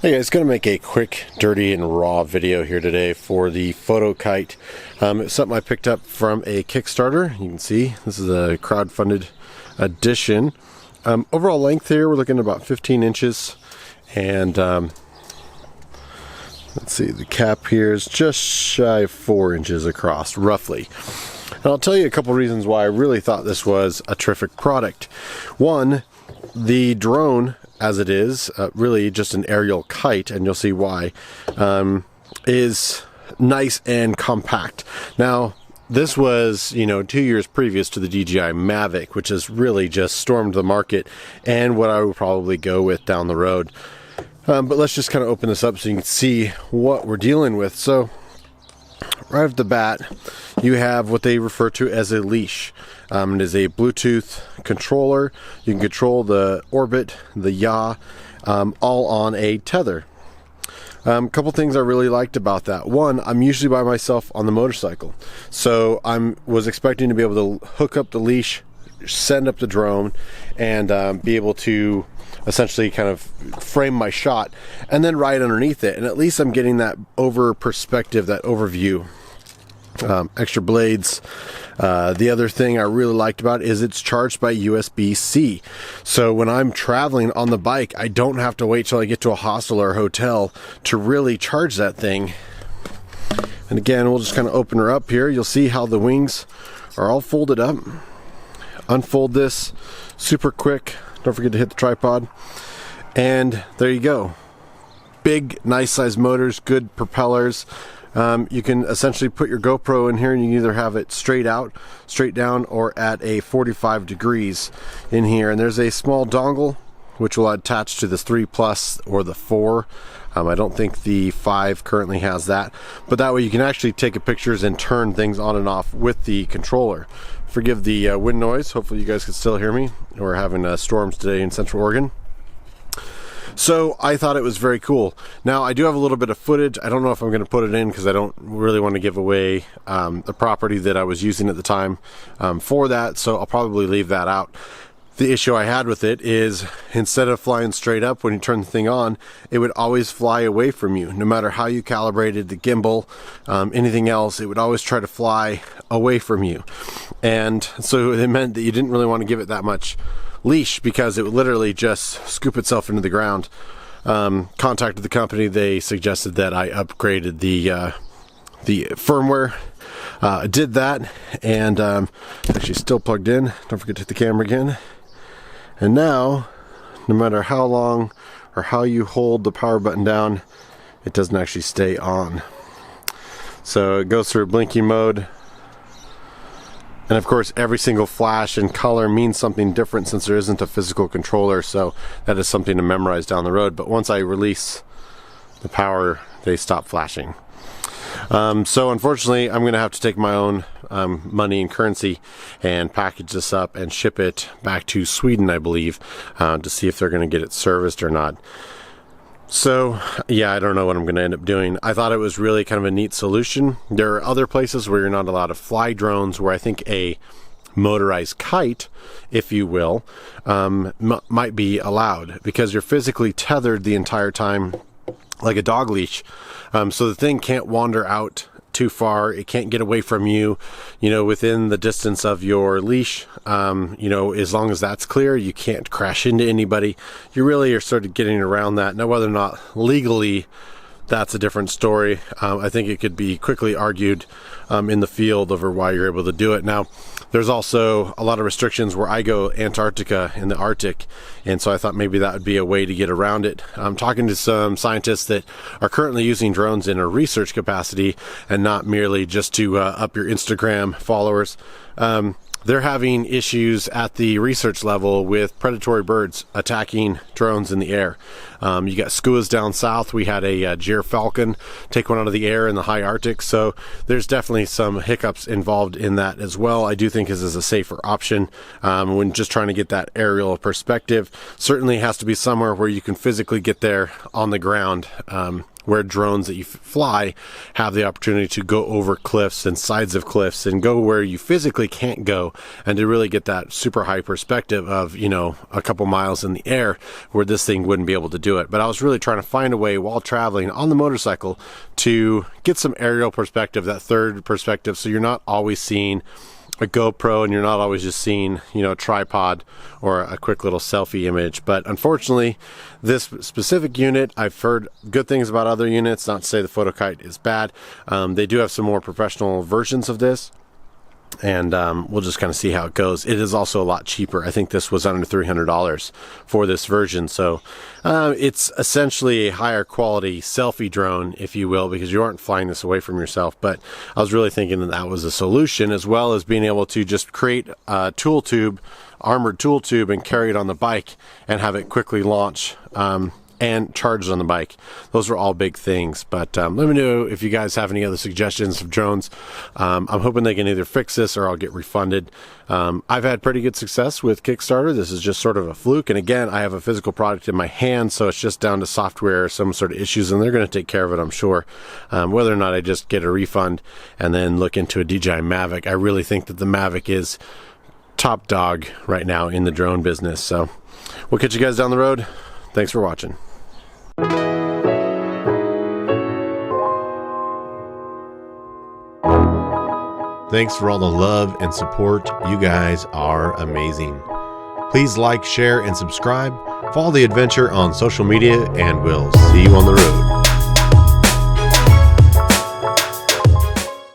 Hey guys, going to make a quick, dirty, and raw video here today for the Fotokite. It's something I picked up from a Kickstarter. You can see this is a crowdfunded edition. Overall length here, we're looking at about 15 inches. And let's see, the cap here is just shy of 4 inches across, roughly. And I'll tell you a couple reasons why I really thought this was a terrific product. One, the drone, as it is, really just an aerial kite, and you'll see why, is nice and compact. Now, this was, 2 years previous to the DJI Mavic, which has really just stormed the market, and what I would probably go with down the road. But let's just kind of open this up so you can see what we're dealing with. So, right off the bat, you have what they refer to as a leash. It is a Bluetooth controller. You can control the orbit, the yaw, all on a tether. A couple things I really liked about that. One, I'm usually by myself on the motorcycle, so I was expecting to be able to hook up the leash, send up the drone, and be able to essentially kind of frame my shot and then ride underneath it. And at least I'm getting that over perspective, that overview. Extra blades. The other thing I really liked about it is it's charged by USB-C. So when I'm traveling on the bike, I don't have to wait till I get to a hostel or a hotel to really charge that thing. And again, we'll just kind of open her up here. You'll see how the wings are all folded up. Unfold this super quick. Don't forget to hit the tripod. And there you go. Big, nice size motors, good propellers. You can essentially put your GoPro in here and you can either have it straight out, straight down, or at a 45 degrees in here. And there's a small dongle which will attach to this 3 Plus or the 4. I don't think the 5 currently has that, but that way you can actually take pictures and turn things on and off with the controller. Forgive the wind noise. Hopefully you guys can still hear me. We're having storms today in Central Oregon. So I thought it was very cool. Now I do have a little bit of footage. I don't know if I'm going to put it in because I don't really want to give away the property that I was using at the time for that, so I'll probably leave that out. The issue I had with it is instead of flying straight up when you turn the thing on, it would always fly away from you. No matter how you calibrated the gimbal, anything else, it would always try to fly away from you. And so it meant that you didn't really want to give it that much leash because it would literally just scoop itself into the ground. Contacted the company. They suggested that I upgraded the firmware. Did that, and actually still plugged in. Don't forget to hit the camera again. And now, no matter how long or how you hold the power button down, it doesn't actually stay on. So it goes through blinking mode. And of course, every single flash and color means something different since there isn't a physical controller, so that is something to memorize down the road. But once I release the power, they stop flashing. So unfortunately, I'm going to have to take my own money and currency and package this up and ship it back to Sweden, I believe, to see if they're going to get it serviced or not. So, yeah, I don't know what I'm going to end up doing. I thought it was really kind of a neat solution. There are other places where you're not allowed to fly drones where I think a motorized kite, if you will, might be allowed because you're physically tethered the entire time like a dog leash. So the thing can't wander out too far. It can't get away from you, within the distance of your leash. As long as that's clear, you can't crash into anybody. You really are sort of getting around that. Now, whether or not legally, that's a different story. I think it could be quickly argued in the field over why you're able to do it. Now, there's also a lot of restrictions where I go Antarctica in the Arctic, and so I thought maybe that would be a way to get around it. I'm talking to some scientists that are currently using drones in a research capacity and not merely just to up your Instagram followers. They're having issues at the research level with predatory birds attacking drones in the air. You got skuas down south. We had a gyr falcon take one out of the air in the high Arctic. So there's definitely some hiccups involved in that as well. I do think this is a safer option when just trying to get that aerial perspective. Certainly has to be somewhere where you can physically get there on the ground. where drones that you fly have the opportunity to go over cliffs and sides of cliffs and go where you physically can't go, and to really get that super high perspective of, you know, a couple miles in the air where this thing wouldn't be able to do it. But I was really trying to find a way while traveling on the motorcycle to get some aerial perspective, that third perspective, so you're not always seeing a GoPro and you're not always just seeing, you know, a tripod or a quick little selfie image. But unfortunately, this specific unit, I've heard good things about other units, not to say the Fotokite is bad. They do have some more professional versions of this, and we'll just kind of see how it goes. It is also a lot cheaper. I think this was under $300 for this version, so it's essentially a higher quality selfie drone, if you will, because you aren't flying this away from yourself. But I was really thinking that that was a solution, as well as being able to just create a tool tube, armored tool tube, and carry it on the bike and have it quickly launch and charged on the bike. Those are all big things. But let me know if you guys have any other suggestions of drones. I'm hoping they can either fix this or I'll get refunded. I've had pretty good success with Kickstarter. This is just sort of a fluke. And again, I have a physical product in my hand, so it's just down to software, some sort of issues, and they're going to take care of it, I'm sure. Whether or not I just get a refund and then look into a DJI Mavic, I really think that the Mavic is top dog right now in the drone business. So we'll catch you guys down the road. Thanks for watching. Thanks for all the love and support. You guys are amazing. Please like, share, and subscribe. Follow the adventure on social media, and we'll see you on the road.